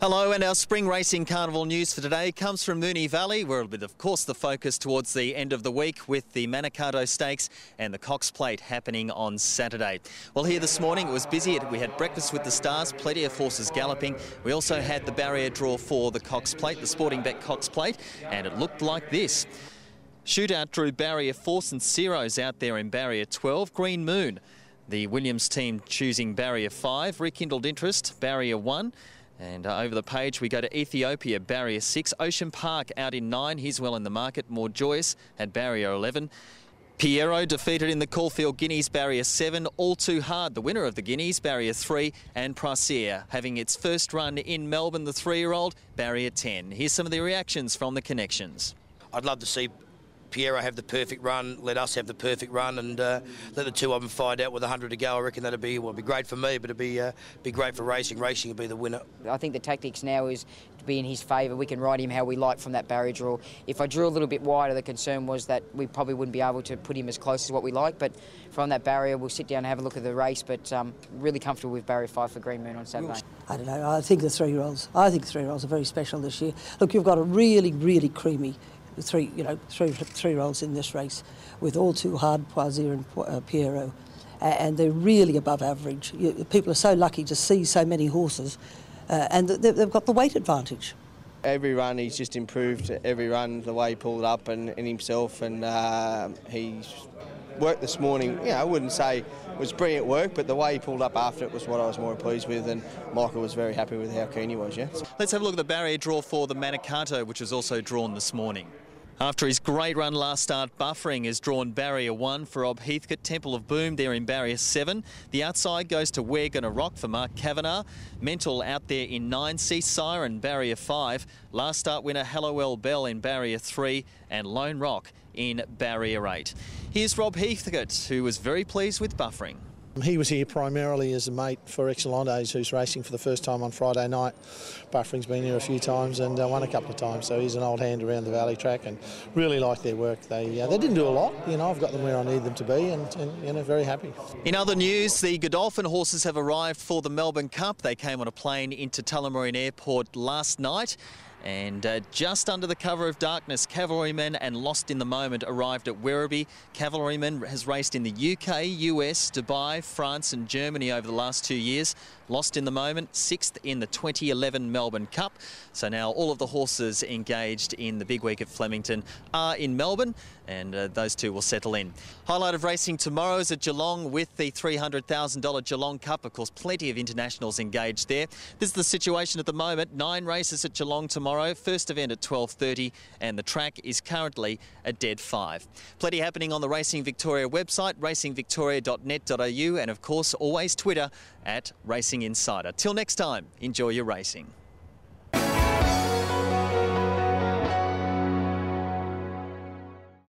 Hello, and our spring racing carnival news for today comes from Moonee Valley, where with, of course, the focus towards the end of the week with the Manikato Stakes and the Cox Plate happening on Saturday. Well, here this morning it was busy. We had breakfast with the stars, plenty of horses galloping. We also had the barrier draw for the Cox Plate, the Sportingbet Cox Plate, and it looked like this. Shootout drew barrier 4, St Cyro's out there in barrier 12, Green Moon. The Williams team choosing barrier 5, rekindled interest, barrier 1. And over the page we go to Ethiopia, barrier 6. Ocean Park out in 9. He's well in the market. More Joyous had barrier 11. Piero defeated in the Caulfield Guineas, barrier 7. All Too Hard, the winner of the Guineas, barrier 3. And Prasia having its first run in Melbourne, the 3-year-old, barrier 10. Here's some of the reactions from the connections. I'd love to see Piero have the perfect run, let us have the perfect run, and let the two of them find out with 100 to go. I reckon that'd be, well, it'd be great for me, but it'd be great for racing. Racing would be the winner. I think the tactics now is to be in his favour. We can ride him how we like from that barrier draw. If I drew a little bit wider, the concern was that we probably wouldn't be able to put him as close as what we like, but from that barrier we'll sit down and have a look at the race, but really comfortable with barrier 5 for Green Moon on Saturday. I don't know, I think the three-year-olds are very special this year. Look, you've got a really, really creamy three-year-olds in this race, with All Too Hard, Poisier and Piero, and they're really above average. People are so lucky to see so many horses, and they've got the weight advantage. Every run he's just improved, every run, the way he pulled up and himself, and he's worked this morning. I wouldn't say it was brilliant work, but the way he pulled up after it was what I was more pleased with, and Michael was very happy with how keen he was, Let's have a look at the barrier draw for the Manikato, which was also drawn this morning. After his great run last start, Buffering has drawn barrier 1 for Rob Heathcote. Temple of Boom there in barrier 7. The outside goes to We're Gonna Rock for Mark Kavanagh. Mental out there in 9. Sea Siren, barrier 5. Last start winner Hallowell Bell in barrier 3. And Lone Rock in barrier 8. Here's Rob Heathcote, who was very pleased with Buffering. He was here primarily as a mate for Excelentes, who's racing for the first time on Friday night. Buffering's been here a few times and won a couple of times, so he's an old hand around the Valley track and really like their work. They didn't do a lot, I've got them where I need them to be, and very happy. In other news, the Godolphin horses have arrived for the Melbourne Cup. They came on a plane into Tullamarine Airport last night. And just under the cover of darkness, Cavalryman and Lost in the Moment arrived at Werribee. Cavalryman has raced in the UK, US, Dubai, France and Germany over the last 2 years. Lost in the Moment, 6th in the 2011 Melbourne Cup. So now all of the horses engaged in the big week at Flemington are in Melbourne, and those two will settle in. Highlight of racing tomorrow is at Geelong with the $300,000 Geelong Cup. Of course, plenty of internationals engaged there. This is the situation at the moment. 9 races at Geelong tomorrow. First event at 12:30, and the track is currently a dead 5. Plenty happening on the Racing Victoria website, racingvictoria.net.au, and of course always Twitter @Racing Insider. Till next time, enjoy your racing.